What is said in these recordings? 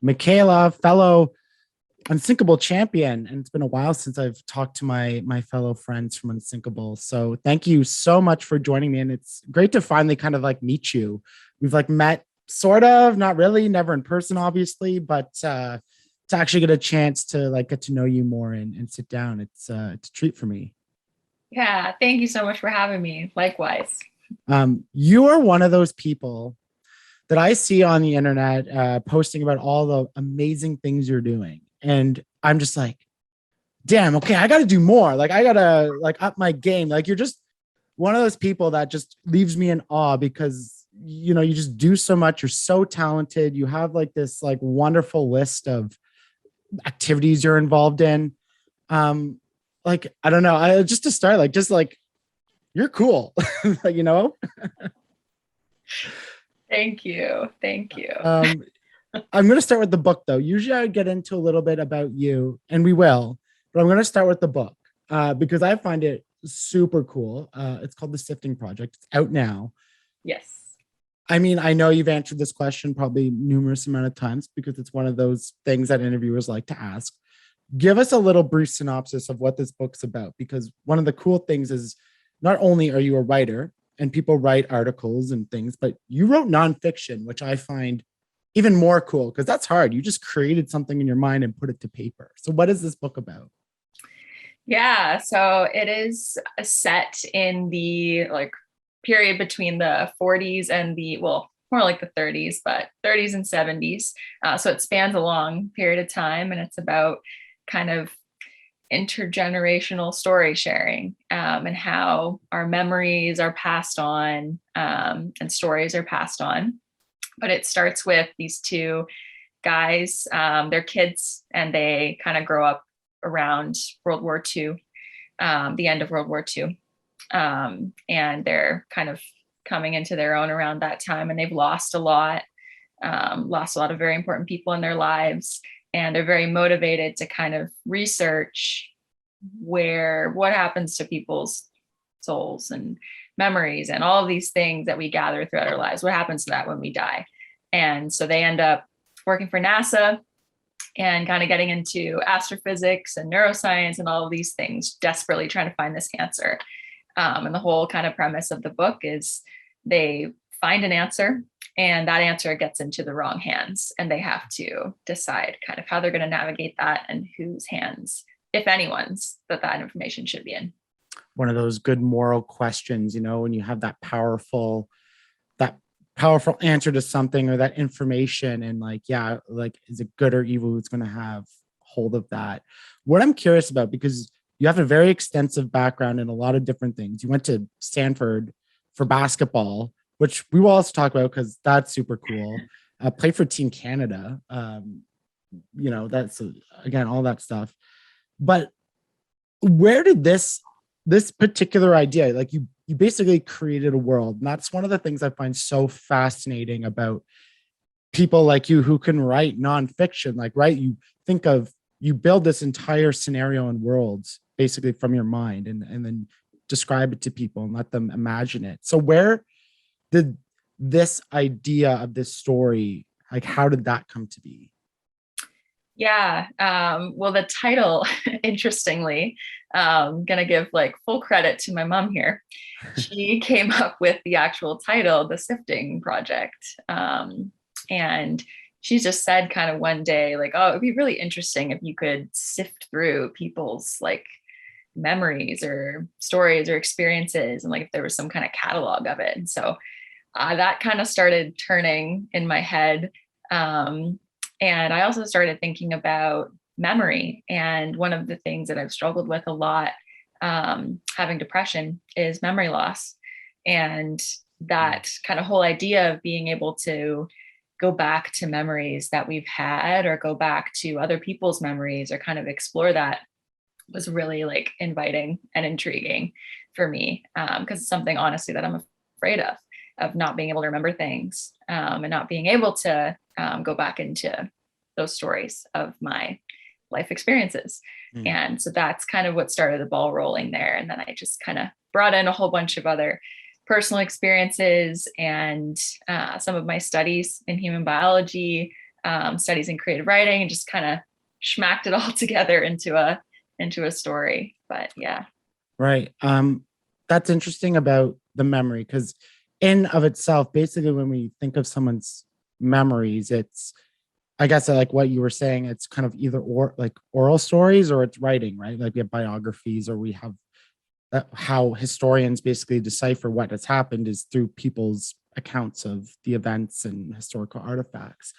Mikaela, fellow Unsinkable champion, and it's been a while since I've talked to my fellow friends from Unsinkable. So thank you so much for joining me, and it's great to finally kind of like meet you. We've like met sort of, not really, never in person, obviously, but to actually get a chance to like get to know you more and sit down, it's a treat for me. Yeah, thank you so much for having me. Likewise. You are one of those people that I see on the internet posting about all the amazing things you're doing. And I'm just like, damn, okay, I got to do more. Like, I got to like up my game. Like, you're just one of those people that just leaves me in awe because, you know, you just do so much. You're so talented. You have like this like wonderful list of activities you're involved in. Um, like, I don't know. Just to start, like, just like, you're cool, you know? Thank you. Thank you. I'm going to start with the book, though. Usually I get into a little bit about you, and we will, but I'm going to start with the book because I find it super cool. It's called The Sifting Project. It's out now. Yes. I mean, I know you've answered this question probably numerous amount of times because it's one of those things that interviewers like to ask. Give us a little brief synopsis of what this book's about, because one of the cool things is not only are you a writer and people write articles and things, but you wrote nonfiction, which I find even more cool because that's hard. You just created something in your mind and put it to paper. So what is this book about? Yeah, so it is set in the like period between the 40s and the, well, more like the 30s, but 30s and 70s. So it spans a long period of time, and it's about kind of intergenerational story sharing, and how our memories are passed on, and stories are passed on. But it starts with these two guys, they're kids, and they kind of grow up around World War II, the end of World War II. And they're kind of coming into their own around that time, and they've lost a lot, lost a lot of very important people in their lives. And they're very motivated to kind of research what happens to people's souls and memories and all of these things that we gather throughout our lives. What happens to that when we die? And so they end up working for NASA and kind of getting into astrophysics and neuroscience and all of these things, desperately trying to find this answer. And the whole kind of premise of the book is they find an answer, and that answer gets into the wrong hands, and they have to decide kind of how they're going to navigate that and whose hands, if anyone's, that information should be in. One of those good moral questions, you know, when you have that powerful answer to something or that information, and like, yeah, like, is it good or evil who's going to have hold of that? What I'm curious about, because you have a very extensive background in a lot of different things. You went to Stanford for basketball, which we will also talk about because that's super cool. Played for Team Canada. You know, that's again, all that stuff. But where did this particular idea, like, you basically created a world, and that's one of the things I find so fascinating about people like you who can write nonfiction. Like, right, you build this entire scenario and worlds basically from your mind, and then describe it to people and let them imagine it. So where did this idea of this story, like, how did that come to be? Yeah. Well, the title, interestingly, gonna give like full credit to my mom here. She came up with the actual title, The Sifting Project. And she just said kind of one day, like, oh, it'd be really interesting if you could sift through people's like memories or stories or experiences, and like if there was some kind of catalog of it. And so that kind of started turning in my head. And I also started thinking about memory. And one of the things that I've struggled with a lot, having depression, is memory loss. And that kind of whole idea of being able to go back to memories that we've had, or go back to other people's memories, or kind of explore that, was really like inviting and intriguing for me. Because it's something, honestly, that I'm afraid of not being able to remember things, and not being able to go back into those stories of my life experiences. And so that's kind of what started the ball rolling there. And then I just kind of brought in a whole bunch of other personal experiences and some of my studies in human biology, studies in creative writing, and just kind of schmacked it all together into a story. But yeah. Right. That's interesting about the memory, because in of itself, basically when we think of someone's memories, it's, I guess, like what you were saying, it's kind of either or like oral stories or it's writing, right? Like we have biographies, or we have how historians basically decipher what has happened is through people's accounts of the events and historical artifacts.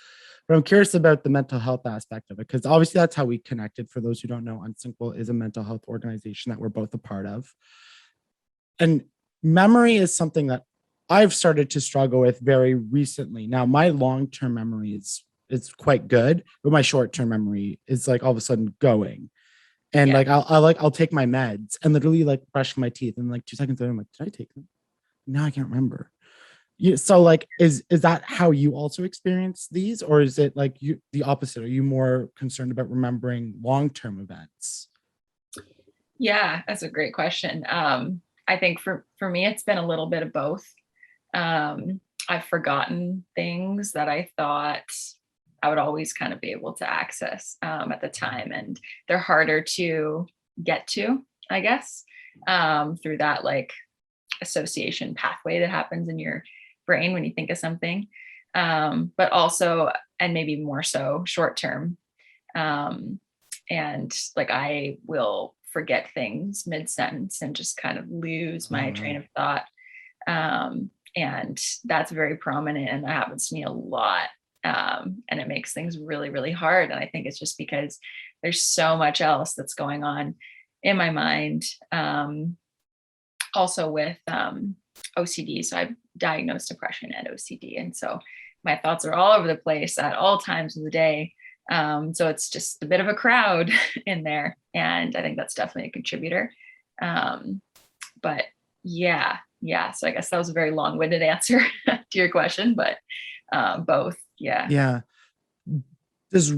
But I'm curious about the mental health aspect of it, because obviously that's how we connected. For those who don't know, Unsinkable is a mental health organization that we're both a part of. And memory is something that I've started to struggle with very recently. Now, my long-term memory is quite good, but my short-term memory is like all of a sudden going. And like I'll take my meds and literally like brush my teeth, and like 2 seconds later I'm like, did I take them? No, I can't remember. So like is that how you also experience these, or is it like you the opposite? Are you more concerned about remembering long-term events? Yeah, that's a great question. I think for me, it's been a little bit of both. I've forgotten things that I thought I would always kind of be able to access at the time, and they're harder to get to, I guess, through that like association pathway that happens in your brain when you think of something. But also, and maybe more so, short term. And like I will forget things mid sentence and just kind of lose my train of thought. And that's very prominent, and that happens to me a lot. And it makes things really, really hard. And I think it's just because there's so much else that's going on in my mind. Also with OCD. So I've diagnosed depression and OCD. And so my thoughts are all over the place at all times of the day. So it's just a bit of a crowd in there. And I think that's definitely a contributor. But yeah. So I guess that was a very long-winded answer to your question, but both. Yeah. Yeah. Does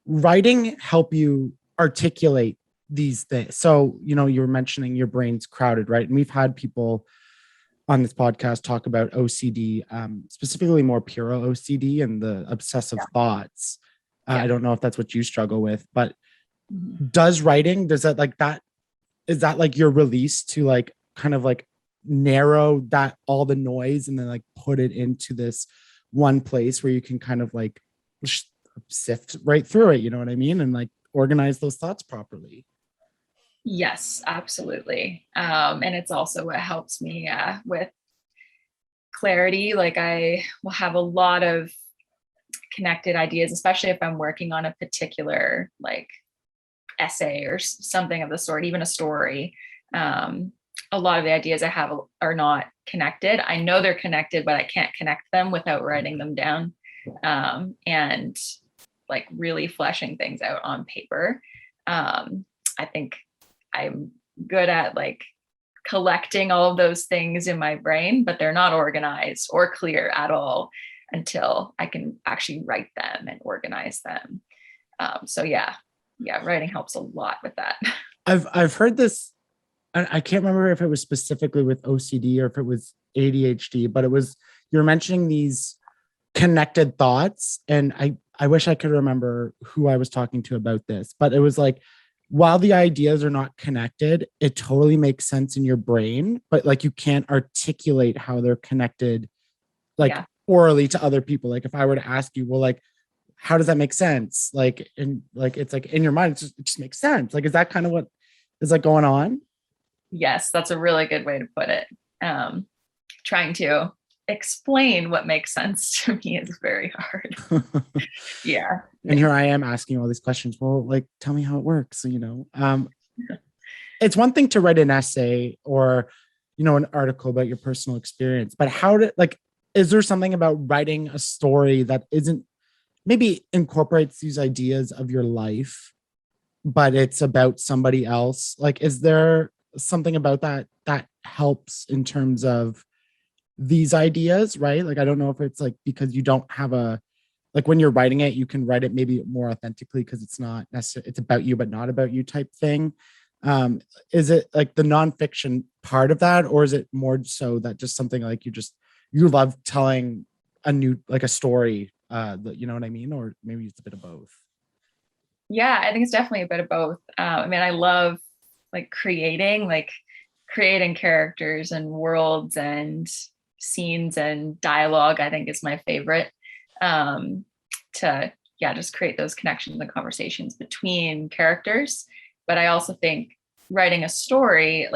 writing help you articulate these things? So, you were mentioning your brain's crowded, right? And we've had people on this podcast talk about OCD, specifically more pure OCD and the obsessive thoughts. I don't know if that's what you struggle with, but does writing, is that like your release to like kind of like narrow that all the noise and then like put it into this one place where you can kind of like sift right through it, you know what I mean? And like organize those thoughts properly. Yes, absolutely. And it's also what helps me with clarity. Like I will have a lot of connected ideas, especially if I'm working on a particular like essay or something of the sort, even a story. A lot of the ideas I have are not connected. I know they're connected, but I can't connect them without writing them down and like really fleshing things out on paper. I think I'm good at like collecting all of those things in my brain, but they're not organized or clear at all until I can actually write them and organize them. So yeah, writing helps a lot with that. I've heard this. I can't remember if it was specifically with OCD or if it was ADHD, but you're mentioning these connected thoughts. And I wish I could remember who I was talking to about this, but it was like, while the ideas are not connected, it totally makes sense in your brain, but like you can't articulate how they're connected, like orally to other people. Like if I were to ask you, well, like, how does that make sense? Like, and like, it's like in your mind, it just makes sense. Like, is that kind of what is like going on? Yes, that's a really good way to put it. Trying to explain what makes sense to me is very hard. Yeah. And here I am asking all these questions. Well, like, tell me how it works. It's one thing to write an essay or, an article about your personal experience, but is there something about writing a story that isn't maybe incorporates these ideas of your life, but it's about somebody else? Like, is there something about that helps in terms of these ideas, right? Like, I don't know if it's like because you don't have like when you're writing it, you can write it maybe more authentically because it's not necessarily, it's about you, but not about you type thing. Is it like the nonfiction part of that, or is it more so that just something like you love telling a story, you know what I mean? Or maybe it's a bit of both. Yeah, I think it's definitely a bit of both. I mean, I love creating characters and worlds and scenes and dialogue. I think is my favorite. To just create those connections and conversations between characters. But I also think writing a story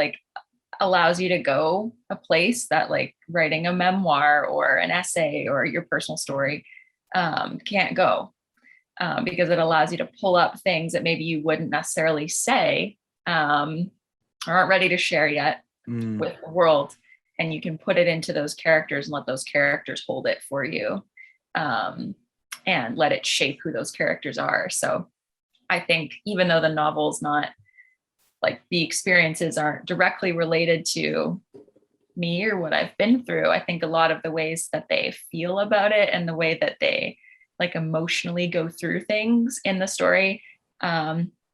allows you to go a place that writing a memoir or an essay or your personal story can't go, because it allows you to pull up things that maybe you wouldn't necessarily say, or aren't ready to share yet with the world. And you can put it into those characters and let those characters hold it for you, and let it shape who those characters are. So I think even though the novel's not the experiences aren't directly related to me or what I've been through, I think a lot of the ways that they feel about it and the way that they emotionally go through things in the story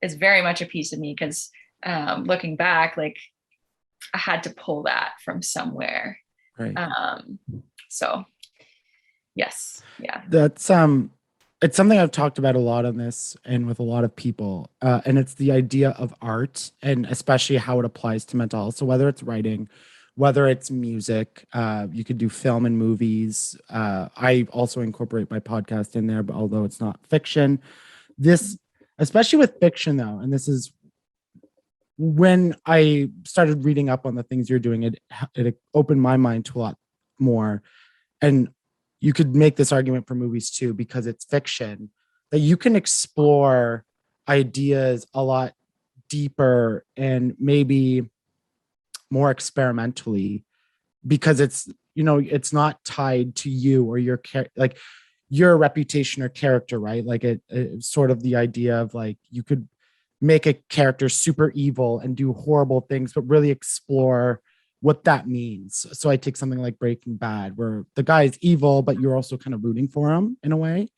is very much a piece of me, because looking back, I had to pull that from somewhere. Right. So yes. Yeah. That's it's something I've talked about a lot on this and with a lot of people. And it's the idea of art, and especially how it applies to mental health. So whether it's writing, whether it's music, you could do film and movies. I also incorporate my podcast in there, but although it's not fiction, this, especially with fiction though, and this is when I started reading up on the things you're doing, it opened my mind to a lot more. And you could make this argument for movies too, because it's fiction, that you can explore ideas a lot deeper and maybe more experimentally, because it's not tied to you or your reputation or character, right? It's sort of the idea of you could make a character super evil and do horrible things, but really explore what that means. So I take something like Breaking Bad, where the guy is evil, but you're also kind of rooting for him in a way.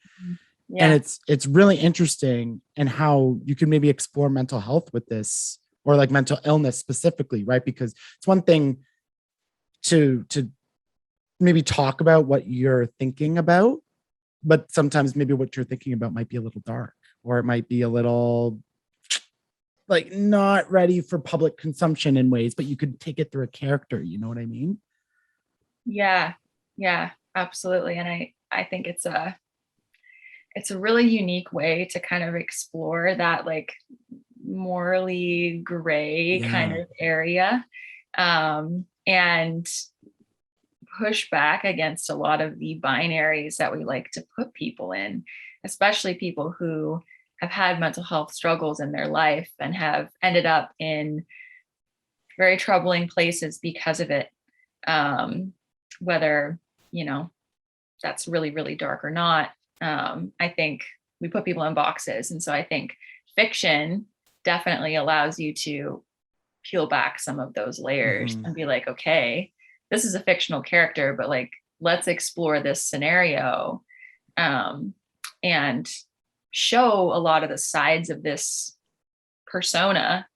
Yeah. And it's really interesting, and how you can maybe explore mental health with this, or mental illness specifically, right? Because it's one thing to maybe talk about what you're thinking about, but sometimes maybe what you're thinking about might be a little dark, or it might be a little not ready for public consumption in ways, but you could take it through a character. You know what I mean? Yeah, absolutely. And I think it's a really unique way to kind of explore that morally gray kind of area, and push back against a lot of the binaries that we like to put people in, especially people who have had mental health struggles in their life and have ended up in very troubling places because of it. Whether, that's really, really dark or not. I think we put people in boxes. And so I think fiction definitely allows you to peel back some of those layers and be like, okay, this is a fictional character, but let's explore this scenario, and show a lot of the sides of this persona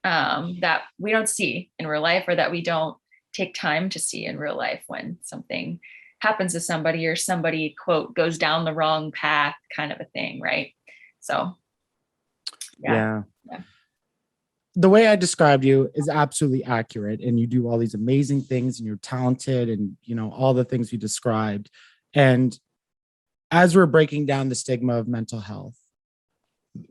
that we don't see in real life, or that we don't take time to see in real life when something happens to somebody, or somebody, quote, goes down the wrong path, kind of a thing, right? So yeah. The way I described you is absolutely accurate, and you do all these amazing things, and you're talented, and all the things you described. And as we're breaking down the stigma of mental health,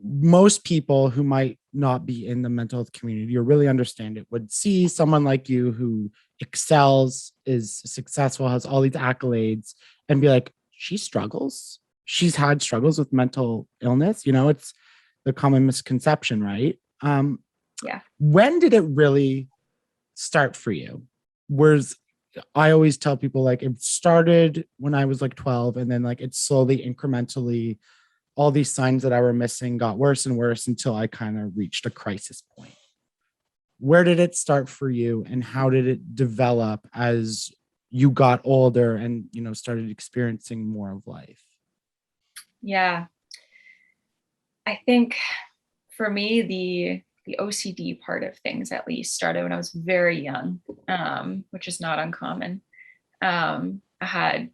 most people who might not be in the mental health community or really understand it would see someone like you who excels, is successful, has all these accolades, and be like, she struggles. She's had struggles with mental illness. It's the common misconception, right? Yeah. When did it really start for you? Whereas I always tell people it started when I was 12, and then it slowly, incrementally, all these signs that I were missing got worse and worse until I kind of reached a crisis point. Where did it start for you, and how did it develop as you got older and, started experiencing more of life? Yeah. I think for me, the OCD part of things at least started when I was very young, which is not uncommon. I had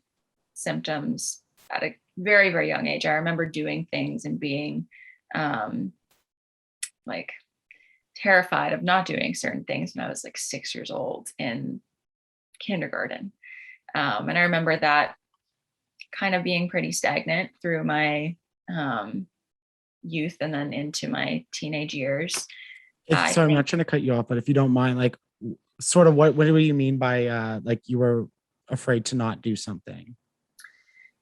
symptoms at a very, very young age. I remember doing things and being like terrified of not doing certain things when I was like 6 years old in kindergarten. And I remember that kind of being pretty stagnant through my youth and then into my teenage years. Sorry, I'm not trying to cut you off, but if you don't mind, like sort of what do you mean by like you were afraid to not do something?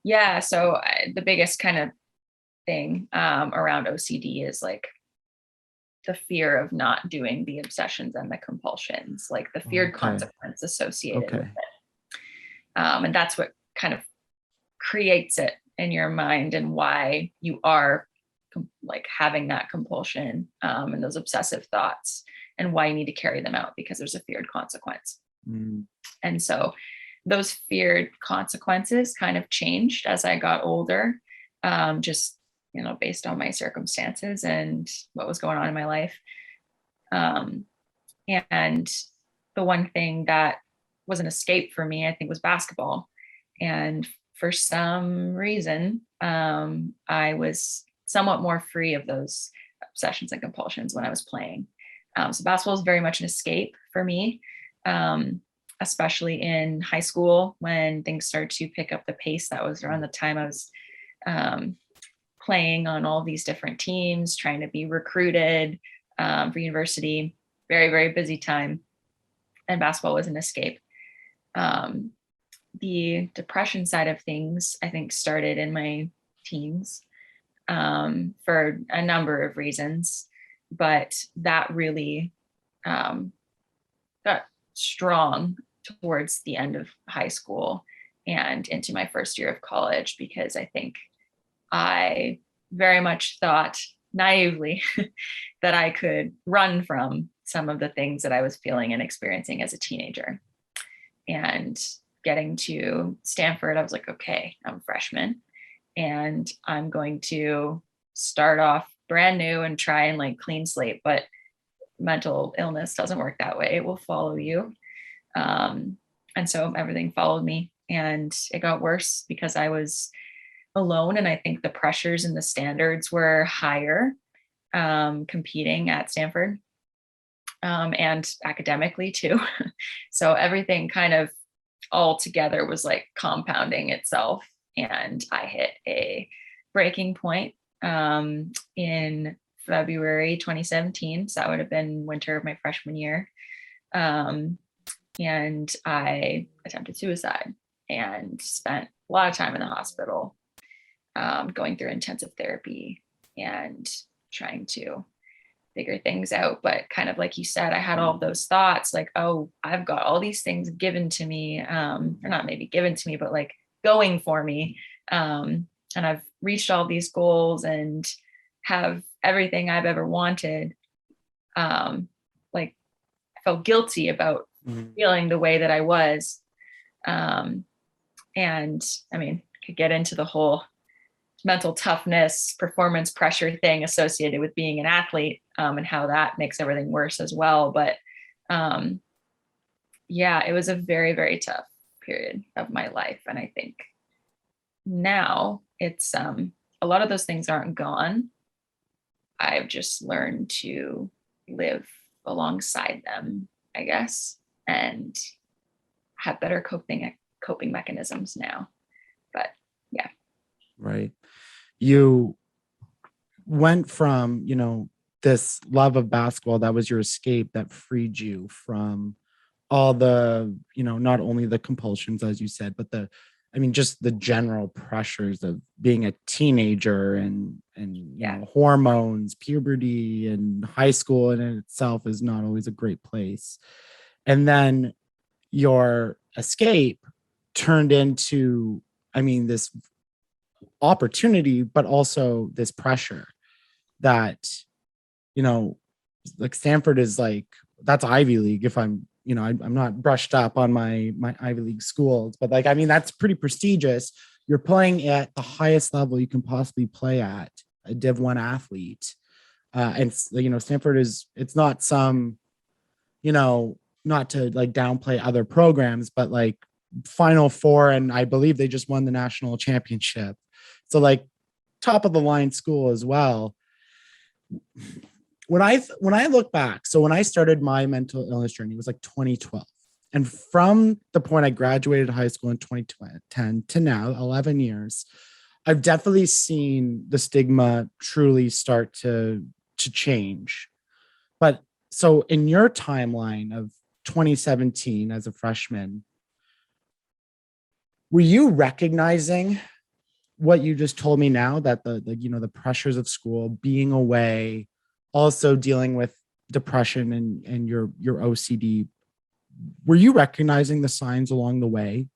Yeah. So the biggest kind of thing around OCD is like the fear of not doing the obsessions and the compulsions, like the feared consequence associated with it. And that's what kind of creates it in your mind and why you are like having that compulsion and those obsessive thoughts and why you need to carry them out because there's a feared consequence. And so those feared consequences kind of changed as I got older, just, based on my circumstances and what was going on in my life. And the one thing that was an escape for me, I think, was basketball. And for some reason, I was somewhat more free of those obsessions and compulsions when I was playing. So basketball is very much an escape for me, especially in high school when things started to pick up the pace. That was around the time I was playing on all these different teams, trying to be recruited for university. Very, very busy time. And basketball was an escape. The depression side of things, I think, started in my teens for a number of reasons, but that really got strong towards the end of high school and into my first year of college, because I think I very much thought naively that I could run from some of the things that I was feeling and experiencing as a teenager. And getting to Stanford, I was like, okay, I'm a freshman and I'm going to start off brand new and try and like clean slate. But mental illness doesn't work that way. It will follow you. And so everything followed me, and it got worse because I was alone. And I think the pressures and the standards were higher competing at Stanford and academically too. So everything kind of all together was like compounding itself. And I hit a breaking point in February 2017. So that would have been winter of my freshman year. And I attempted suicide and spent a lot of time in the hospital, going through intensive therapy and trying to figure things out. But kind of like you said, I had all of those thoughts like, oh, I've got all these things given to me, or not maybe given to me, but like going for me. And I've reached all these goals and have everything I've ever wanted. Like I felt guilty about feeling the way that I was. And I mean, could get into the whole mental toughness, performance pressure thing associated with being an athlete, and how that makes everything worse as well. But yeah, it was a very, very tough period of my life. And I think now it's a lot of those things aren't gone. I've just learned to live alongside them, I guess, and have better coping mechanisms now. But yeah. Right. You went from, this love of basketball that was your escape, that freed you from all the, not only the compulsions, as you said, but just the general pressures of being a teenager and hormones, puberty, and high school in itself is not always a great place. And then your escape turned into, this opportunity, but also this pressure that, like Stanford is like, that's Ivy League. If I'm not brushed up on my Ivy League schools, but that's pretty prestigious. You're playing at the highest level you can possibly play at, a Div 1 athlete. And Stanford it's not some, not to like downplay other programs, but like Final Four, and I believe they just won the national championship. So like top of the line school as well. When I look back, so when I started my mental illness journey, it was like 2012. And from the point I graduated high school in 2010 to now, 11 years, I've definitely seen the stigma truly start to change. But so in your timeline of 2017 as a freshman, were you recognizing what you just told me now, that the pressures of school, being away, also dealing with depression and your OCD, were you recognizing the signs along the way,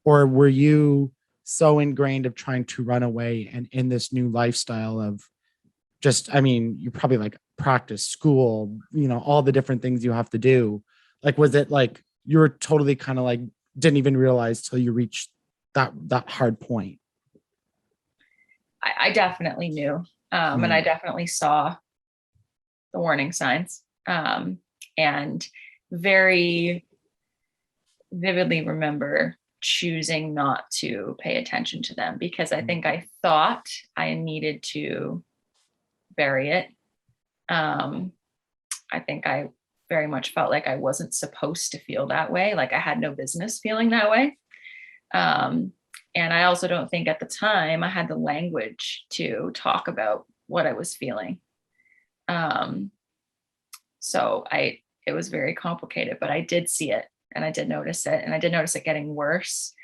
or were you so ingrained of trying to run away and in this new lifestyle of just, I mean, you probably like practice, school, all the different things you have to do. Like, was it like you were totally kind of like didn't even realize till you reached that hard point? I definitely knew. And I definitely saw the warning signs, and very vividly remember choosing not to pay attention to them, because I think I thought I needed to bury it. I think I very much felt like I wasn't supposed to feel that way, like I had no business feeling that way. And I also don't think at the time I had the language to talk about what I was feeling. So it was very complicated, but I did see it and I did notice it, and I did notice it getting worse,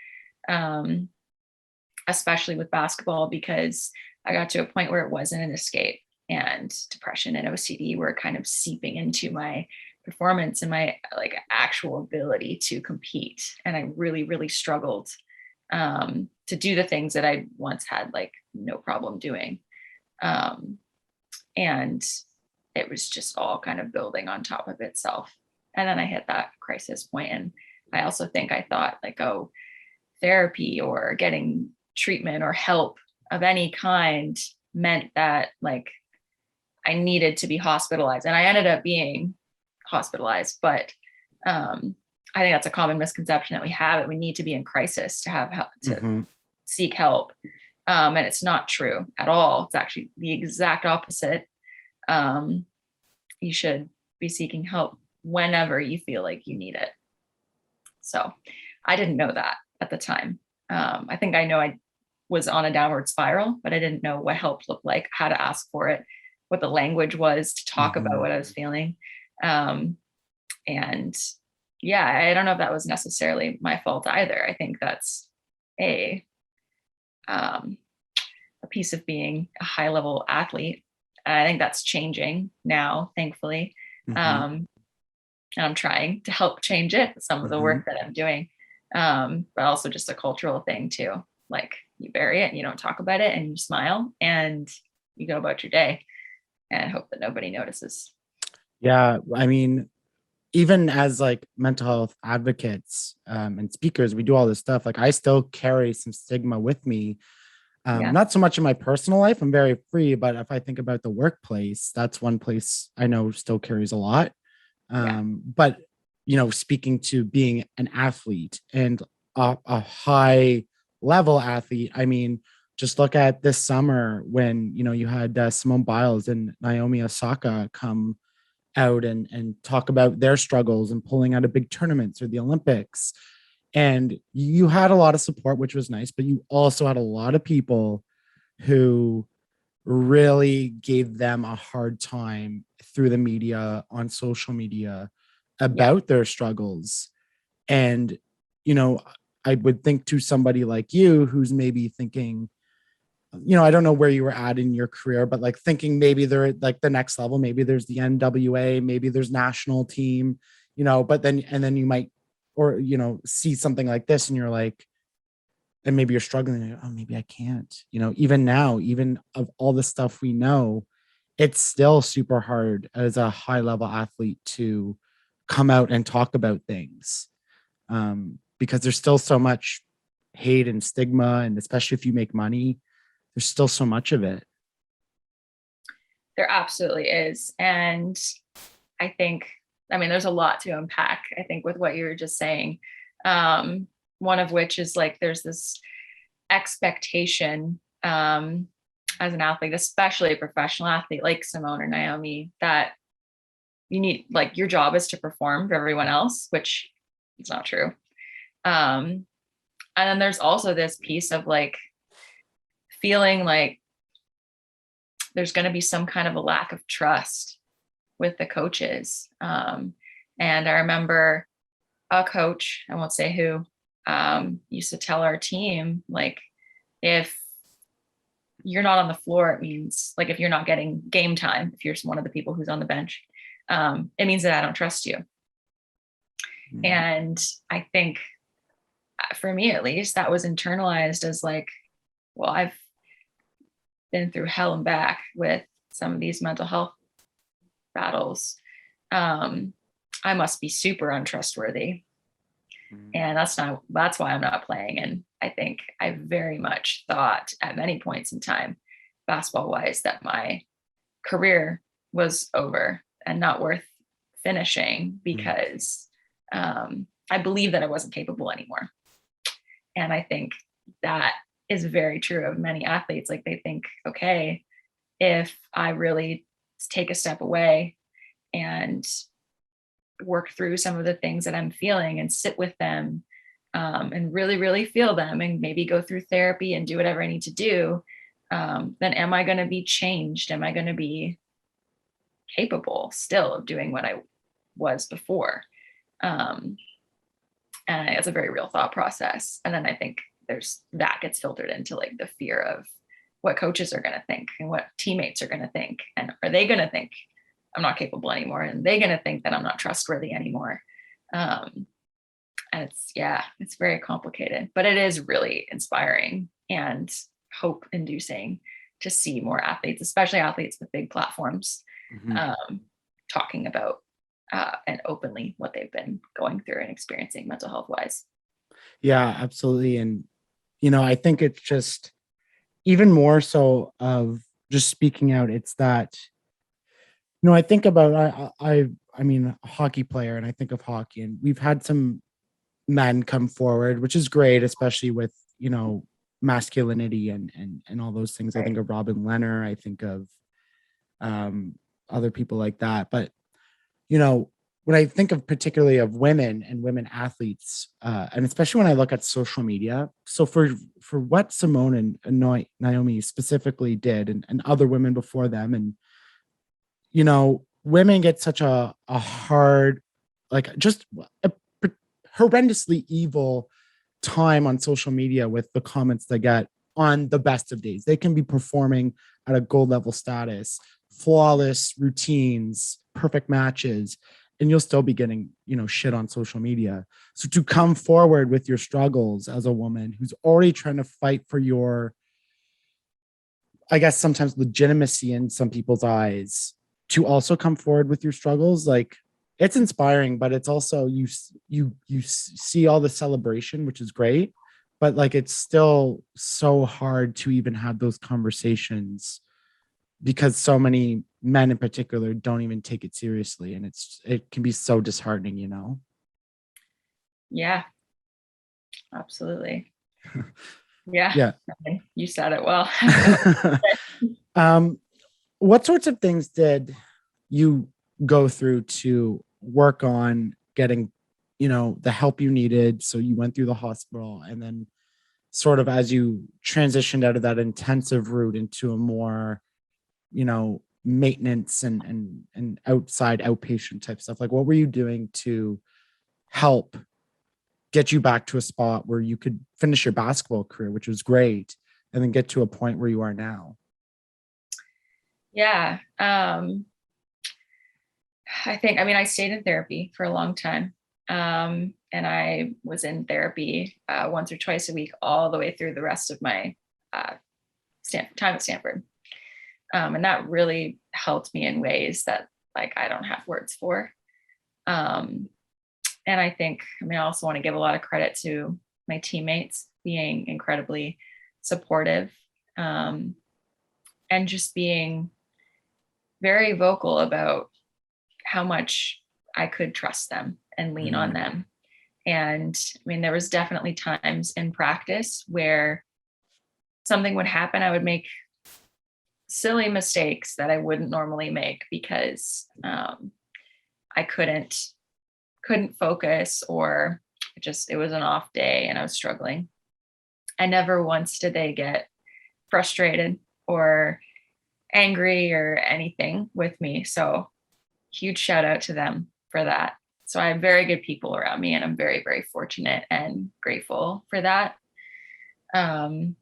especially with basketball, because I got to a point where it wasn't an escape, and depression and OCD were kind of seeping into my performance and my like actual ability to compete. And I really, really struggled to do the things that I once had like no problem doing. And it was just all kind of building on top of itself. And then I hit that crisis point. And I also think I thought like, oh, therapy or getting treatment or help of any kind meant that like I needed to be hospitalized. And I ended up being hospitalized, but I think that's a common misconception that we have, that we need to be in crisis to have help, to seek help. And it's not true at all. It's actually the exact opposite. You should be seeking help whenever you feel like you need it. So I didn't know that at the time. I think I know I was on a downward spiral, but I didn't know what help looked like, how to ask for it, what the language was to talk about what I was feeling. And yeah, I don't know if that was necessarily my fault either. I think that's a piece of being a high level athlete. I think that's changing now, thankfully. And I'm trying to help change it with some of the work that I'm doing. But also just a cultural thing too. Like you bury it and you don't talk about it and you smile and you go about your day and hope that nobody notices. Yeah. I mean, even as like mental health advocates and speakers, we do all this stuff. Like I still carry some stigma with me. Not so much in my personal life. I'm very free, but if I think about the workplace, that's one place I know still carries a lot. But, speaking to being an athlete and a high level athlete, I mean, just look at this summer when, you had Simone Biles and Naomi Osaka come out and talk about their struggles and pulling out of big tournaments or the Olympics. And you had a lot of support, which was nice, but you also had a lot of people who really gave them a hard time through the media, on social media, about their struggles. And, I would think to somebody like you who's maybe thinking, I don't know where you were at in your career, but like thinking maybe they're like the next level, maybe there's the NWA, maybe there's national team, but then you might, or, see something like this and you're like, and maybe you're struggling, oh, maybe I can't, even now, even of all the stuff we know, it's still super hard as a high level athlete to come out and talk about things, because there's still so much hate and stigma. And especially if you make money, there's still so much of it. There absolutely is. And I think, I mean, there's a lot to unpack, I think, with what you were just saying. One of which is like there's this expectation as an athlete, especially a professional athlete like Simone or Naomi, that you need, like, your job is to perform for everyone else, which is not true. And then there's also this piece of like feeling like there's going to be some kind of a lack of trust with the coaches. And I remember a coach, I won't say who, used to tell our team, like, if you're not on the floor, it means, like, if you're not getting game time, if you're one of the people who's on the bench, it means that I don't trust you. Mm-hmm. And I think for me, at least, that was internalized as like, well, I've been through hell and back with some of these mental health battles. I must be super untrustworthy. Mm-hmm. And that's why I'm not playing. And I think I very much thought at many points in time, basketball wise, that my career was over and not worth finishing because I believe that I wasn't capable anymore. And I think that is very true of many athletes. Like, they think, okay, if I really take a step away and work through some of the things that I'm feeling and sit with them and really, really feel them and maybe go through therapy and do whatever I need to do, then am I going to be changed? Am I going to be capable still of doing what I was before? And it's a very real thought process. And then I think that gets filtered into like the fear of what coaches are going to think and what teammates are going to think. And are they going to think I'm not capable anymore? And they're going to think that I'm not trustworthy anymore. And it's very complicated, but it is really inspiring and hope inducing to see more athletes, especially athletes with big platforms, talking about and openly what they've been going through and experiencing mental health wise. Yeah, absolutely. And, I think it's just even more so of just speaking out. It's that, I think about, I mean, a hockey player, and I think of hockey, and we've had some men come forward, which is great, especially with, masculinity and all those things. Right. I think of Robin Lehner. I think of other people like that. But, when I think of particularly of women and women athletes, and especially when I look at social media, so for what Simone and Naomi specifically did, and other women before them, and, women get such a hard, like, just a horrendously evil time on social media with the comments they get on the best of days. They can be performing at a gold level status, flawless routines, perfect matches, and you'll still be getting, shit on social media. So to come forward with your struggles as a woman who's already trying to fight for your, I guess, sometimes legitimacy in some people's eyes, to also come forward with your struggles, like, it's inspiring, but it's also, you see all the celebration, which is great, but like, it's still so hard to even have those conversations because so many men in particular don't even take it seriously. And it can be so disheartening, Yeah, absolutely. Yeah. Yeah. You said it well. What sorts of things did you go through to work on getting, the help you needed? So you went through the hospital, and then sort of as you transitioned out of that intensive route into a more, maintenance and outside outpatient type stuff, like, what were you doing to help get you back to a spot where you could finish your basketball career, which was great, and then get to a point where you are now? Yeah. I stayed in therapy for a long time. And I was in therapy once or twice a week, all the way through the rest of my time at Stanford. And that really helped me in ways that, like, I don't have words for. And I think, I also want to give a lot of credit to my teammates being incredibly supportive, and just being very vocal about how much I could trust them and lean on them. And I mean, there was definitely times in practice where something would happen. I would make silly mistakes that I wouldn't normally make because I couldn't focus, or it was an off day and I was struggling. And never once did they get frustrated or angry or anything with me. So huge shout out to them for that. So I have very good people around me, and I'm very, very fortunate and grateful for that. And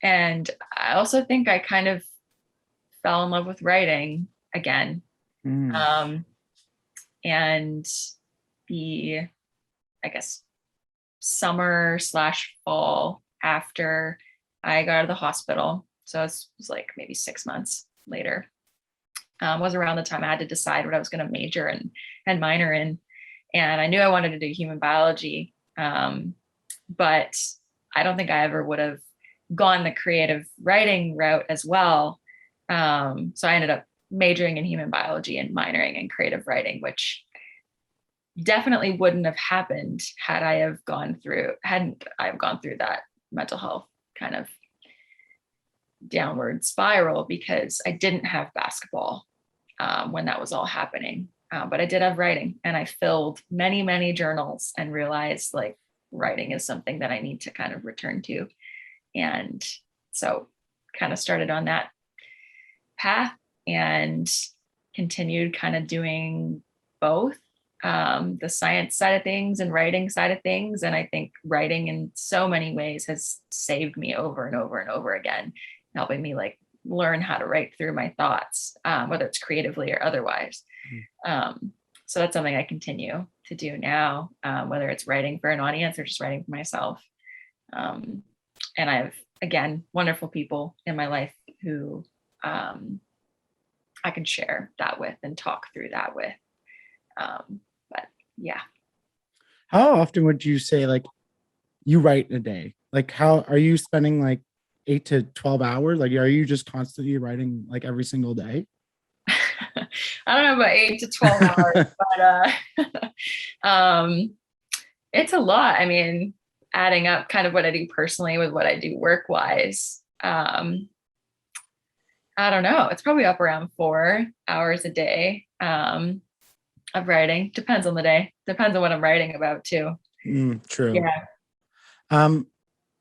I also think I kind of fell in love with writing again. And the, I guess, summer / fall after I got out of the hospital, so it was like maybe 6 months later, was around the time I had to decide what I was going to major and minor in. And I knew I wanted to do human biology, but I don't think I ever would have gone the creative writing route as well. So I ended up majoring in human biology and minoring in creative writing, which definitely wouldn't have happened hadn't I have gone through that mental health kind of downward spiral, because I didn't have basketball when that was all happening. But I did have writing, and I filled many, many journals and realized like writing is something that I need to kind of return to. And so kind of started on that path and continued kind of doing both, the science side of things and writing side of things. And I think writing in so many ways has saved me over and over and over again, helping me like learn how to write through my thoughts, whether it's creatively or otherwise. So that's something I continue to do now, whether it's writing for an audience or just writing for myself. And I have, again, wonderful people in my life who I can share that with and talk through that with. But yeah. How often would you say like you write in a day? Like how are you spending like 8 to 12 hours? Like are you just constantly writing like every single day? I don't know about 8 to 12 hours, but it's a lot. I mean, adding up kind of what I do personally with what I do work wise. I don't know. It's probably up around 4 hours a day of writing. Depends on the day. Depends on what I'm writing about too. True. Yeah.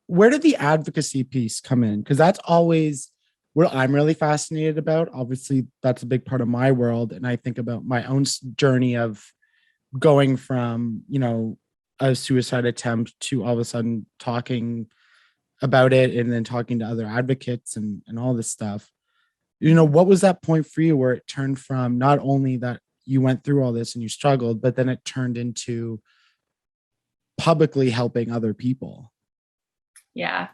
Where did the advocacy piece come in? Because that's always what I'm really fascinated about. Obviously, that's a big part of my world. And I think about my own journey of going from, a suicide attempt to all of a sudden talking about it and then talking to other advocates and all this stuff. What was that point for you where it turned from not only that you went through all this and you struggled, but then it turned into publicly helping other people? Yeah.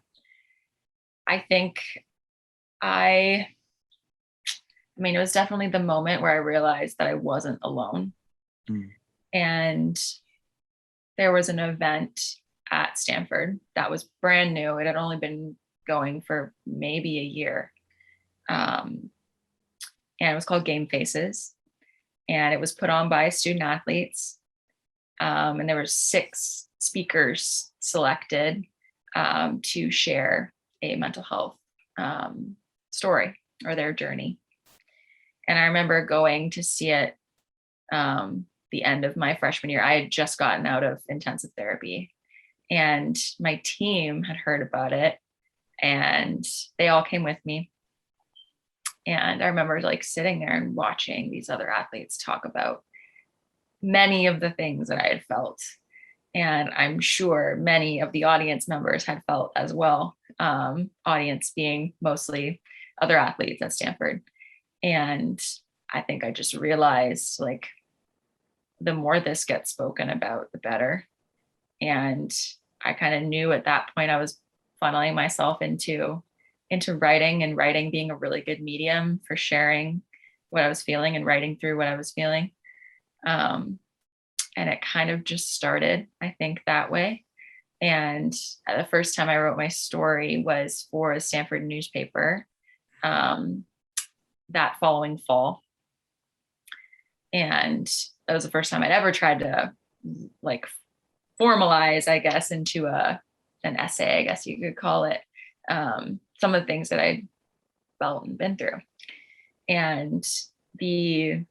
I think I mean, it was definitely the moment where I realized that I wasn't alone. And there was an event at Stanford that was brand new. It had only been going for maybe a year. And it was called Game Faces. And it was put on by student athletes. And there were 6 speakers selected to share a mental health story or their journey. And I remember going to see it the end of my freshman year. I had just gotten out of intensive therapy, and my team had heard about it, and they all came with me. And I remember like sitting there and watching these other athletes talk about many of the things that I had felt. And I'm sure many of the audience members had felt as well. Audience being mostly other athletes at Stanford. And I think I just realized like the more this gets spoken about, the better. And I kind of knew at that point I was funneling myself into writing, and writing being a really good medium for sharing what I was feeling and writing through what I was feeling. And it kind of just started, I think, that way. And the first time I wrote my story was for a Stanford newspaper. that following fall. And that was the first time I'd ever tried to like formalize, I guess, into an essay, I guess you could call it, some of the things that I felt and been through. And the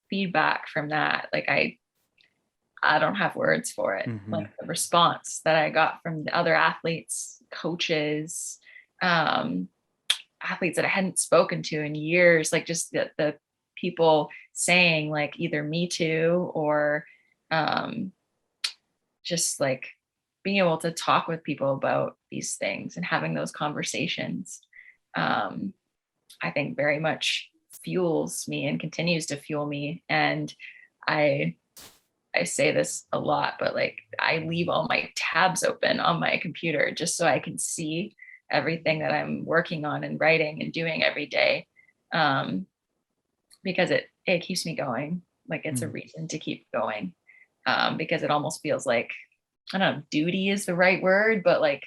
feedback from that, like I don't have words for it. Like the response that I got from the other athletes, coaches, athletes that I hadn't spoken to in years, like just the people saying like either me too, or just like being able to talk with people about these things and having those conversations, I think very much fuels me and continues to fuel me. And I say this a lot, but like I leave all my tabs open on my computer just so I can see everything that I'm working on and writing and doing every day, because it keeps me going. Like it's a reason to keep going, because it almost feels like, I don't know, duty is the right word, but like,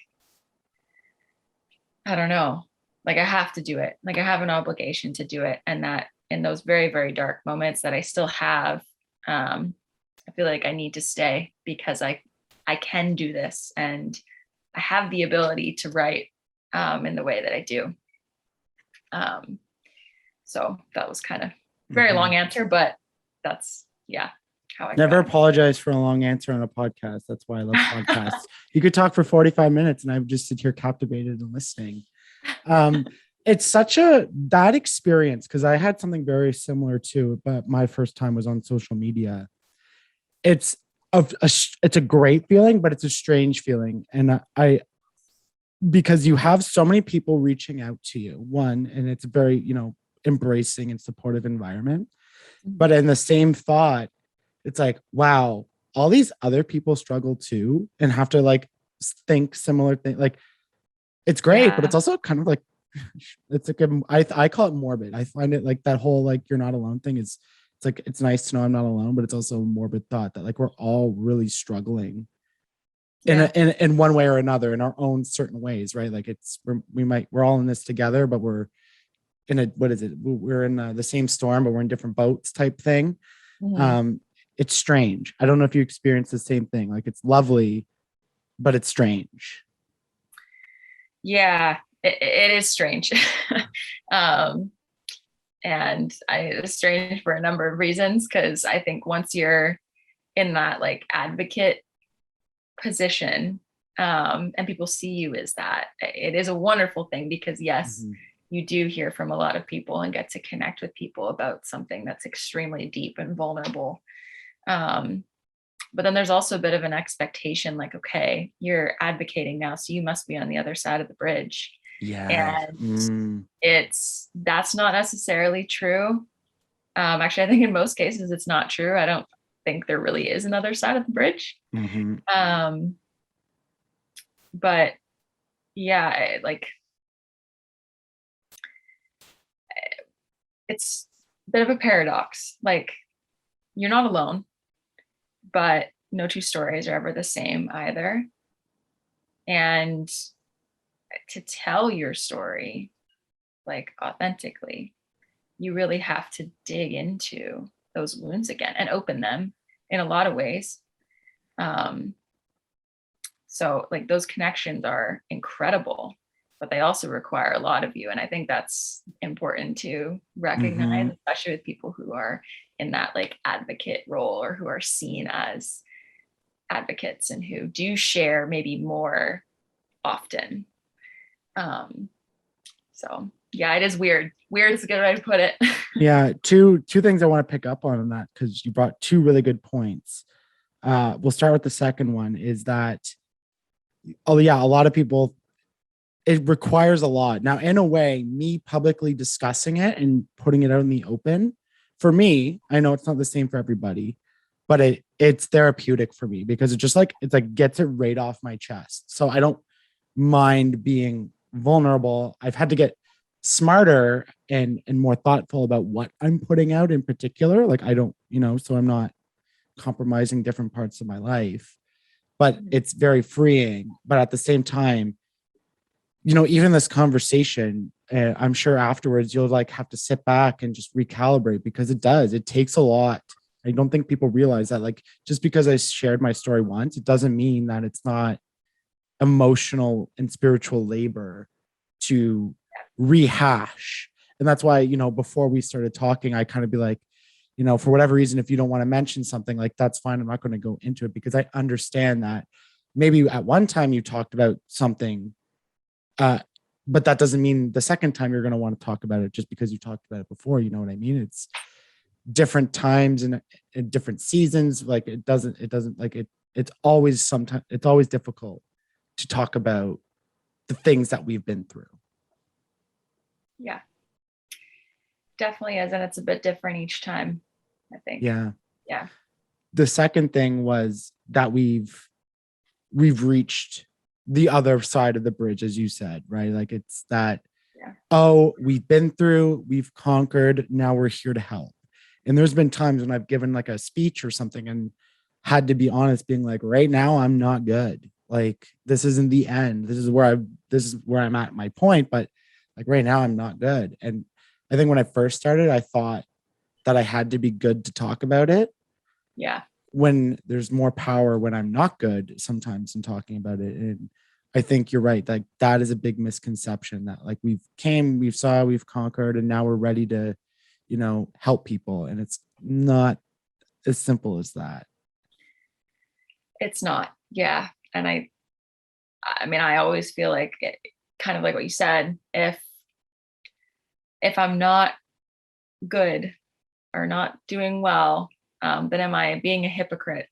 I don't know, like I have to do it. Like I have an obligation to do it. And that in those very, very dark moments that I still have, I feel like I need to stay because I can do this and I have the ability to write in the way that I do. So that was kind of very long answer, but that's how I never apologize for a long answer on a podcast. That's why I love podcasts. You could talk for 45 minutes and I would just sit here captivated and listening. It's such that experience, because I had something very similar too, but my first time was on social media. It's a great feeling, but it's a strange feeling. And because you have so many people reaching out to you, one, and it's a very, embracing and supportive environment. But in the same thought, it's like, wow, all these other people struggle too and have to like think similar things. Like it's great, but it's also kind of like, it's like, I call it morbid. I find it like that whole, like, you're not alone thing is, it's like, it's nice to know I'm not alone, but it's also a morbid thought that like, we're all really struggling in one way or another in our own certain ways. Right. Like we're all in this together, but we're in we're in the same storm, but we're in different boats type thing. It's strange. I don't know if you experience the same thing. Like it's lovely, but it's strange. Yeah, it is strange. And it's strange for a number of reasons, because I think once you're in that like advocate position, and people see you as that, it is a wonderful thing, because yes, you do hear from a lot of people and get to connect with people about something that's extremely deep and vulnerable. But then there's also a bit of an expectation, like, okay, you're advocating now, so you must be on the other side of the bridge. Yeah. And that's not necessarily true. Actually, I think in most cases it's not true. I don't think there really is another side of the bridge. But yeah, like it's a bit of a paradox. Like you're not alone, but no two stories are ever the same either. And to tell your story like authentically, you really have to dig into those wounds again and open them in a lot of ways. So like those connections are incredible, but they also require a lot of you. And I think that's important to recognize, especially with people who are in that like advocate role, or who are seen as advocates and who do share maybe more often. So yeah, it is weird. Weird is a good way to put it. Yeah. Two things I want to pick up on that, because you brought two really good points. We'll start with the second one, is that, a lot of people, it requires a lot. Now, in a way, me publicly discussing it and putting it out in the open, for me, I know it's not the same for everybody, but it's therapeutic for me, because it's like gets it right off my chest. So I don't mind being vulnerable. I've had to get smarter and more thoughtful about what I'm putting out in particular. Like I don't, so I'm not compromising different parts of my life, but it's very freeing. But at the same time, even this conversation, I'm sure afterwards you'll like have to sit back and just recalibrate, because it takes a lot. I don't think people realize that, like, just because I shared my story once, it doesn't mean that it's not emotional and spiritual labor to rehash. And that's why, before we started talking, I kind of be like, for whatever reason, if you don't want to mention something, like, that's fine. I'm not going to go into it, because I understand that maybe at one time you talked about something, uh, but that doesn't mean the second time you're going to want to talk about it just because you talked about it before. You know what I mean? It's different times and different seasons. Like, it doesn't like it. It's always difficult to talk about the things that we've been through. Yeah, definitely is. And it's a bit different each time, I think. Yeah. Yeah. The second thing was that we've reached the other side of the bridge, as you said, right? Like, it's that, Yeah. oh, we've been through, we've conquered, now we're here to help. And there's been times when I've given like a speech or something and had to be honest, being like, right now I'm not good. Like, this isn't the end. This is where I'm at my point, but like right now I'm not good. And I think when I first started, I thought that I had to be good to talk about it, Yeah. when there's more power when I'm not good sometimes in talking about it. And I think you're right. Like, that is a big misconception, that like we've conquered, and now we're ready to, help people. And it's not as simple as that. It's not. Yeah. And I mean, I always feel like kind of like what you said, if I'm not good or not doing well, then am I being a hypocrite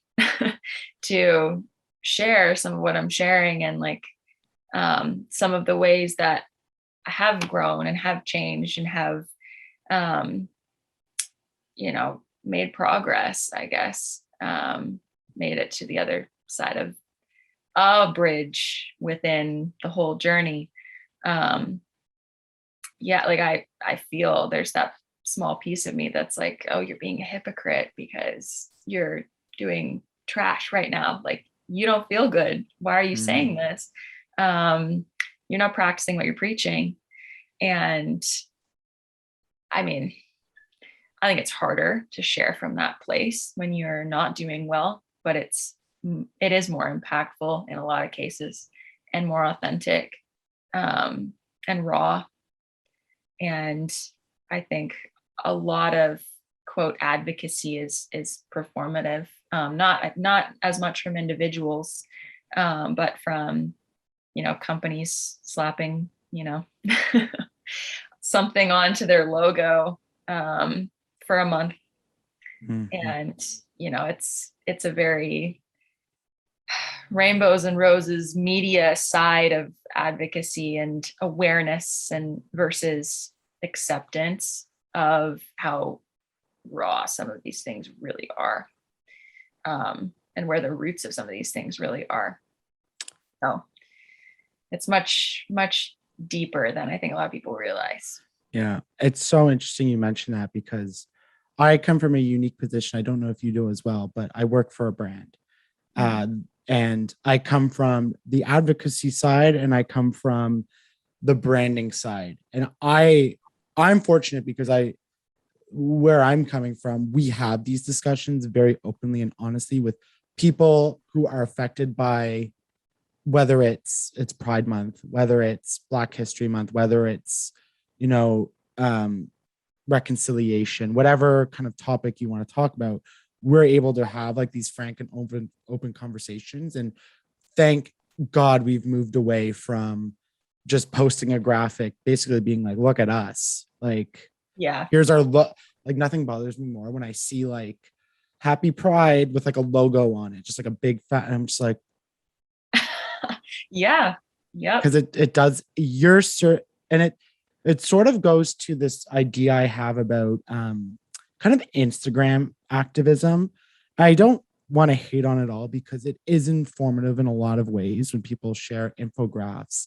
to share some of what I'm sharing, and like some of the ways that I have grown and have changed and have made progress, I guess, made it to the other side of a bridge within the whole journey. um yeah, like I feel there's that small piece of me that's like, oh, you're being a hypocrite because you're doing trash right now, like you don't feel good, why are you saying this? um you're not practicing what you're preaching. And I mean, I think it's harder to share from that place when you're not doing well, but it is more impactful in a lot of cases, and more authentic, and raw. And I think a lot of quote advocacy is performative, not as much from individuals, but from companies slapping something onto their logo for a month. Mm-hmm. And it's a very rainbows and roses media side of advocacy and awareness, and versus acceptance of how raw some of these things really are, and where the roots of some of these things really are. So it's much, much deeper than I think a lot of people realize. Yeah, it's so interesting you mentioned that, because I come from a unique position. I don't know if you do as well, but I work for a brand. And I come from the advocacy side, and I come from the branding side. And I'm fortunate, because where I'm coming from, we have these discussions very openly and honestly with people who are affected by, whether it's Pride Month, whether it's Black History Month, whether it's, you know, reconciliation, whatever kind of topic you want to talk about, we're able to have like these frank and open conversations. And thank God we've moved away from just posting a graphic, basically being like, look at us. Like, Yeah. here's our look. Like, nothing bothers me more when I see like Happy Pride with like a logo on it, just like a big fat, and I'm just like, yeah. Yep. because it does your and it sort of goes to this idea I have about kind of Instagram activism. I don't want to hate on it all, because it is informative in a lot of ways when people share infographics,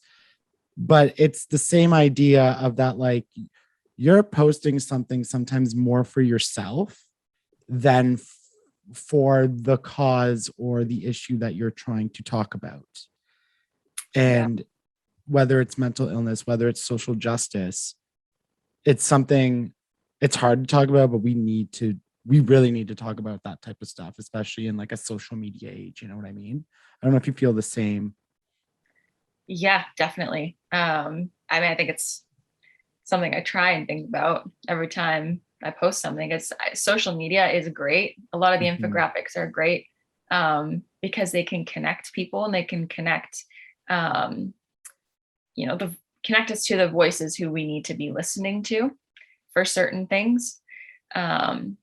but it's the same idea of that, like, you're posting something sometimes more for yourself than for the cause or the issue that you're trying to talk about. Yeah. And whether it's mental illness, whether it's social justice, it's something it's hard to talk about, but we really need to talk about that type of stuff, especially in like a social media age. You know what I mean? I don't know if you feel the same. Yeah, definitely. I mean, I think it's something I try and think about every time I post something. Social media is great. A lot of the Mhm. infographics are great, because they can connect people and they can connect, um, connect us to the voices who we need to be listening to for certain things. Um,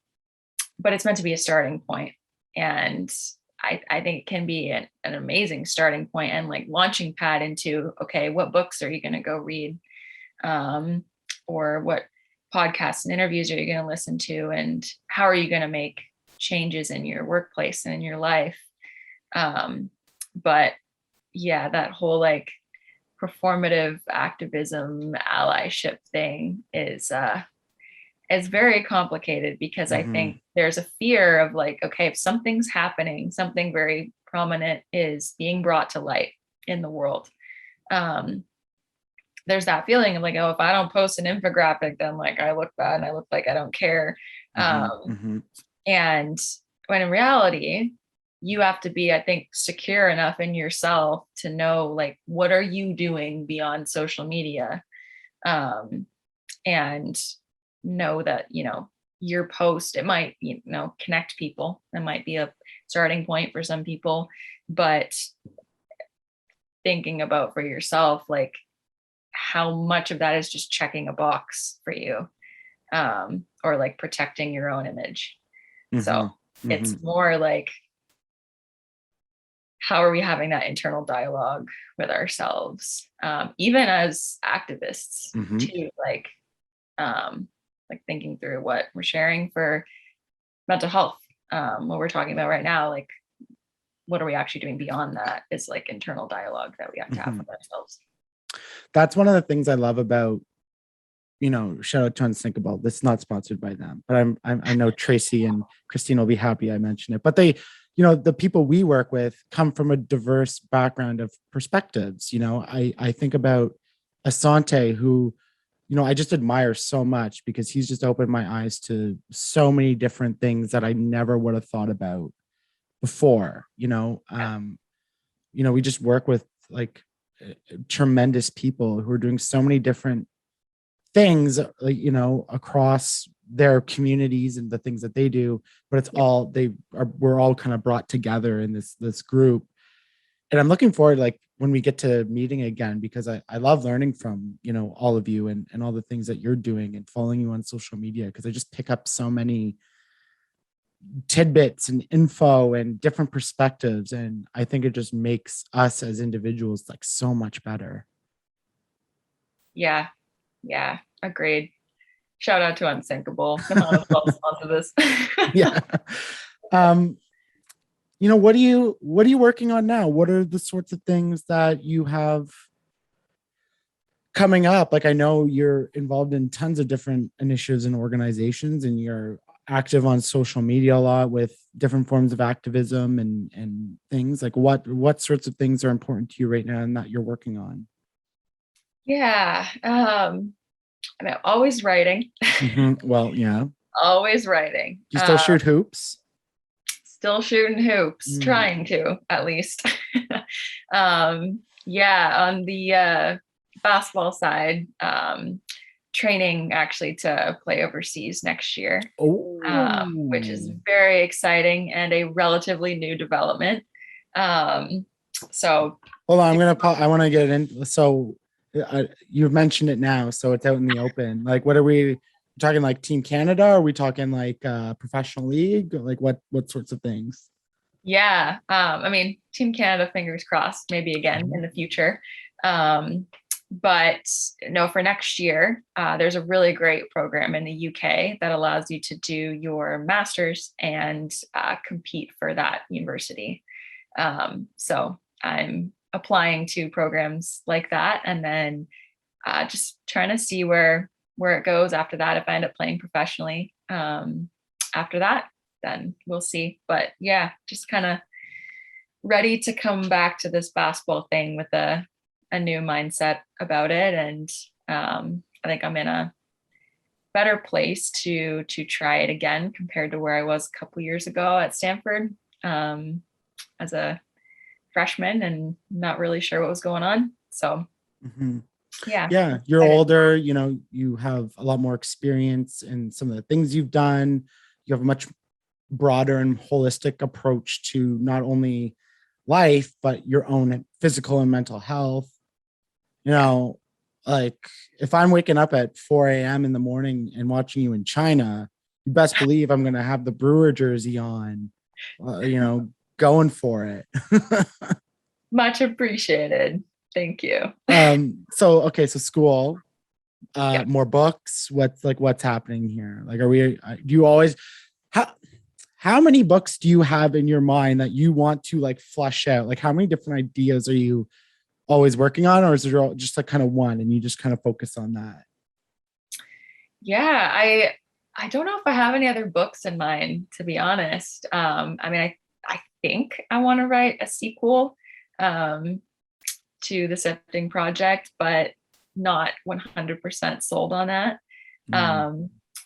but it's meant to be a starting point. And I think it can be an amazing starting point and like launching pad into, okay, what books are you going to go read? Um, or what podcasts and interviews are you going to listen to? And how are you going to make changes in your workplace and in your life? But yeah, that whole like performative activism allyship thing is very complicated, because I think Mhm. there's a fear of like, okay, if something's happening, something very prominent is being brought to light in the world. Um, there's that feeling of like, oh, if I don't post an infographic, then like I look bad and I look like I don't care. Mhm. Um, Mhm. and when in reality, you have to be, I think, secure enough in yourself to know like what are you doing beyond social media, um, and know that your post, it might connect people, it might be a starting point for some people, but thinking about for yourself like how much of that is just checking a box for you, or like protecting your own image. So Mhm. it's Mhm. more like, how are we having that internal dialogue with ourselves, even as activists Mhm. too, um, like thinking through what we're sharing for mental health, what we're talking about right now, like what are we actually doing beyond that, is like internal dialogue that we have to have Mhm. with ourselves. That's one of the things I love about, shout out to Unsinkable. This is not sponsored by them, but I know Tracy and Christine will be happy I mention it. But they, the people we work with come from a diverse background of perspectives. I think about Asante, who, I just admire so much because he's just opened my eyes to so many different things that I never would have thought about before. We just work with like tremendous people who are doing so many different things, like, across their communities and the things that they do, but it's Yep. all we're all kind of brought together in this group. And I'm looking forward, like when we get to meeting again, because I love learning from, all of you and all the things that you're doing and following you on social media, because I just pick up so many tidbits and info and different perspectives. And I think it just makes us as individuals like so much better. Yeah, yeah, agreed. Shout out to Unsinkable. They might as well sponsor this. Yeah. Um, what are you working on now? What are the sorts of things that you have coming up? Like, I know you're involved in tons of different initiatives and organizations, and you're active on social media a lot with different forms of activism and things. Like, what sorts of things are important to you right now and that you're working on? Yeah. I mean, always writing, Well, yeah. Do always writing. you still shoot hoops? Still shooting hoops, Mm. trying to at least. Yeah, on the basketball side, training actually to play overseas next year, which is Oh, very exciting and a relatively new development. Um, so, hold on. I want to get in. So, you've mentioned it now, so it's out in the open. Like, what are we talking? Like Team Canada? Are we talking like professional league? Like, what sorts of things? yeah, I mean, Team Canada, fingers crossed, maybe again in the future. Um, but no, for next year, there's a really great program in the UK that allows you to do your master's and compete for that university. So I'm applying to programs like that, and then just trying to see where it goes after that. If I end up playing professionally, after that, then we'll see. But yeah, just kind of ready to come back to this basketball thing with new mindset about it. And I think I'm in a better place to try it again compared to where I was a couple years ago at Stanford as a freshman and not really sure what was going on. So yeah. Yeah, you're older, you know, you have a lot more experience in some of the things you've done. You have a much broader and holistic approach to not only life, but your own physical and mental health. You know, like if I'm waking up at 4 a.m. in the morning and watching you in China, you best believe I'm going to have the Brewer jersey on, you know, going for it. Much appreciated. Thank you. So, okay. So school, Yeah. more books, what's happening here? Like, do you always, how many books do you have in your mind that you want to like flesh out? Like how many different ideas are you always working on, or is there just like kind of one and you just kind of focus on that? Yeah, I don't know if I have any other books in mind, to be honest. I mean, I think I want to write a sequel to the Sifting Project, but not 100% sold on that.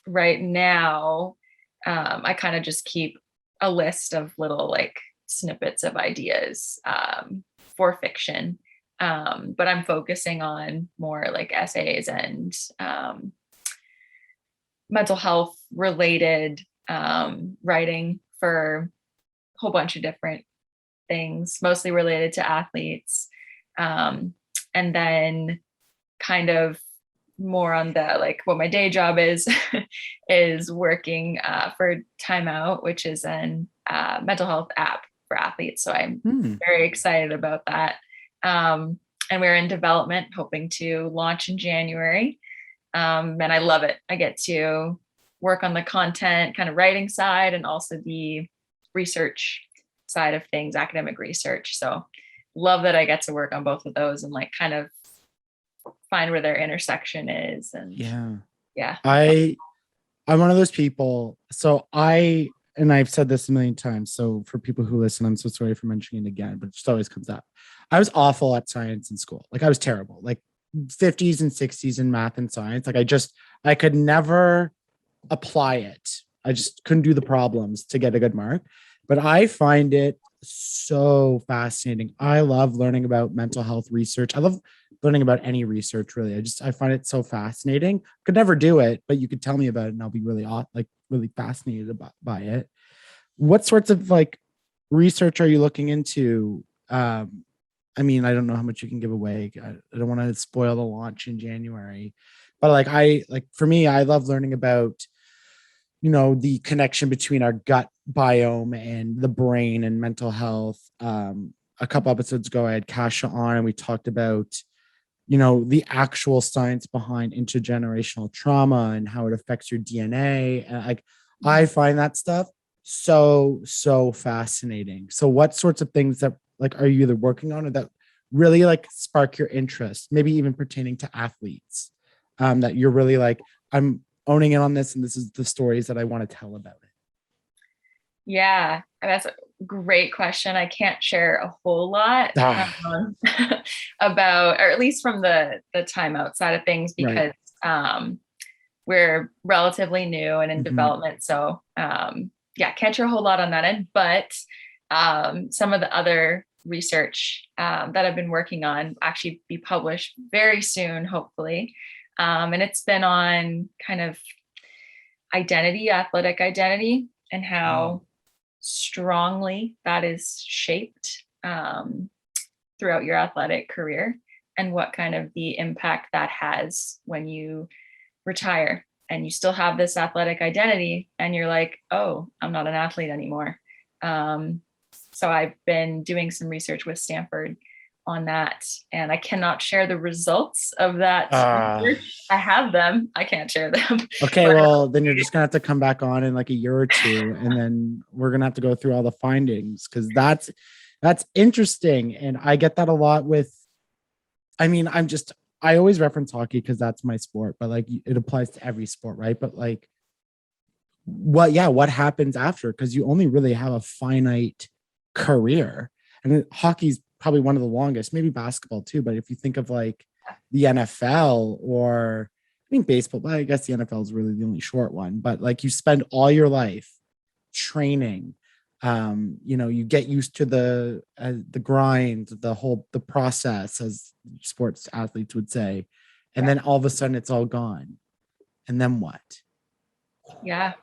Right now, I kind of just keep a list of little like snippets of ideas for fiction. But I'm focusing on more like essays and mental health related writing for a whole bunch of different things, mostly related to athletes. And then kind of more on the like what my day job is is working for Time Out, which is an mental health app for athletes. So I'm very excited about that. And we're in development, hoping to launch in January. And I love it. I get to work on the content kind of writing side and also the research side of things, academic research. So love that I get to work on both of those and like kind of find where their intersection is. And yeah. I'm one of those people. So and I've said this a million times. So for people who listen, I'm so sorry for mentioning it again, but it just always comes up. I was awful at science in school. Like I was terrible, like 50s and 60s in math and science. Like I could never apply it. I just couldn't do the problems to get a good mark. But I find it so fascinating. I love learning about mental health research. I love learning about any research, really. I find it so fascinating. Could never do it, but you could tell me about it and I'll be really fascinated by it. What sorts of like research are you looking into? I mean, I don't know how much you can give away. I don't want to spoil the launch in January, but for me, I love learning about, you know, the connection between our gut biome and the brain and mental health. A couple episodes ago, I had Kasha on and we talked about, you know, the actual science behind intergenerational trauma and how it affects your DNA. And I find that stuff so fascinating. So what sorts of things that like are you either working on or that really like spark your interest, maybe even pertaining to athletes, that you're really like, I'm owning in on this and this is the stories that I want to tell about it? Yeah, that's a great question. I can't share a whole lot about, or at least from the Time Out side of things, because we're relatively new and in development. So yeah, can't share a whole lot on that end, but some of the other research that I've been working on actually be published very soon, hopefully. And it's been on kind of identity, athletic identity, and how strongly that is shaped throughout your athletic career and what kind of the impact that has when you retire and you still have this athletic identity and you're like, oh, I'm not an athlete anymore. So I've been doing some research with Stanford on that, and I cannot share the results of that research. I have them. I can't share them. Okay, well, then you're just gonna have to come back on in like a year or two, and then we're gonna have to go through all the findings, because that's interesting. And I get that a lot with, I mean, I always reference hockey because that's my sport, but like it applies to every sport, right? But like what happens after? Because you only really have a finite career. And hockey's probably one of the longest, maybe basketball too. But if you think of like the NFL or I think baseball, but I guess the NFL is really the only short one, but like you spend all your life training, you get used to the grind, the process, as sports athletes would say, and then all of a sudden it's all gone. And then what? Yeah.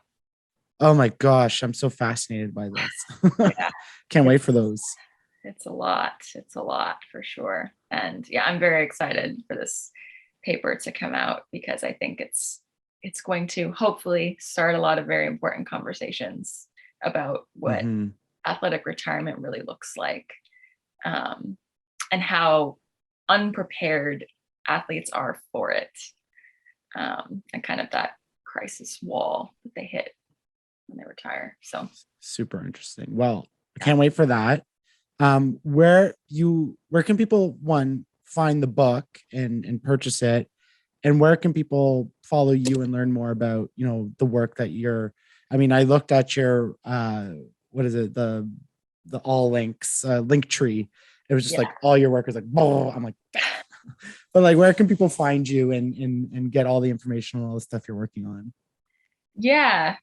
Oh my gosh, I'm so fascinated by this. Yeah. Can't wait for those. It's a lot. It's a lot for sure. And yeah, I'm very excited for this paper to come out because I think it's going to hopefully start a lot of very important conversations about what athletic retirement really looks like, and how unprepared athletes are for it, and kind of that crisis wall that they hit when they retire. So super interesting. Well, I can't wait for that. Where can people find the book and purchase it, and where can people follow you and learn more about the work that I looked at your what is it, the all links link tree. It was just like all your work is like, oh, I'm like, but like, where can people find you and get all the information on all the stuff you're working on? Yeah.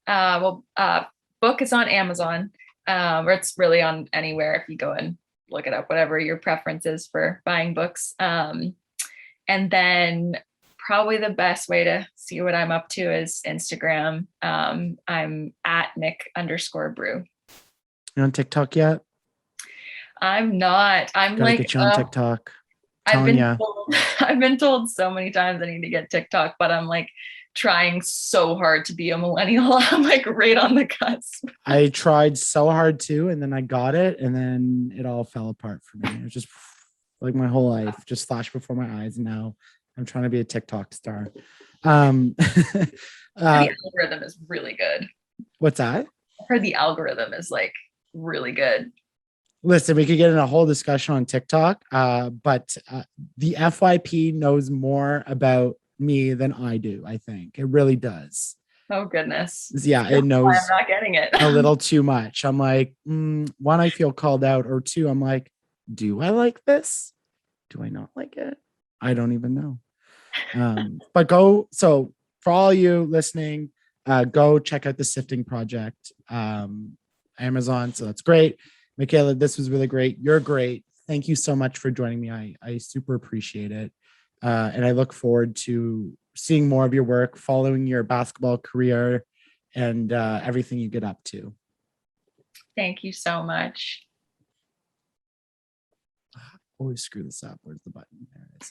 Book is on Amazon, or it's really on anywhere if you go and look it up, whatever your preference is for buying books. And then probably the best way to see what I'm up to is Instagram. I'm at Mick_Brew. You on TikTok yet? I'm not. I'm Gotta like, get you on TikTok. I've been told so many times I need to get TikTok, but I'm like trying so hard to be a millennial. I'm like right on the cusp. I tried so hard too, and then I got it, and then it all fell apart for me. It was just like my whole life just flashed before my eyes, and now I'm trying to be a TikTok star. The algorithm is really good. What's that? I heard the algorithm is like really good. Listen, we could get in a whole discussion on TikTok, but the FYP knows more about me than I do. I think it really does. Oh goodness. Yeah, it knows. I'm not getting it. A little too much. I'm like, one, I feel called out, or two, I'm like, do I like this? Do I not like it? I don't even know. But so for all you listening, go check out the Sifting Project, Amazon. So that's great. Mikaela, this was really great. You're great. Thank you so much for joining me. I super appreciate it. And I look forward to seeing more of your work, following your basketball career and everything you get up to. Thank you so much. Always screw this up. Where's the button? There it is.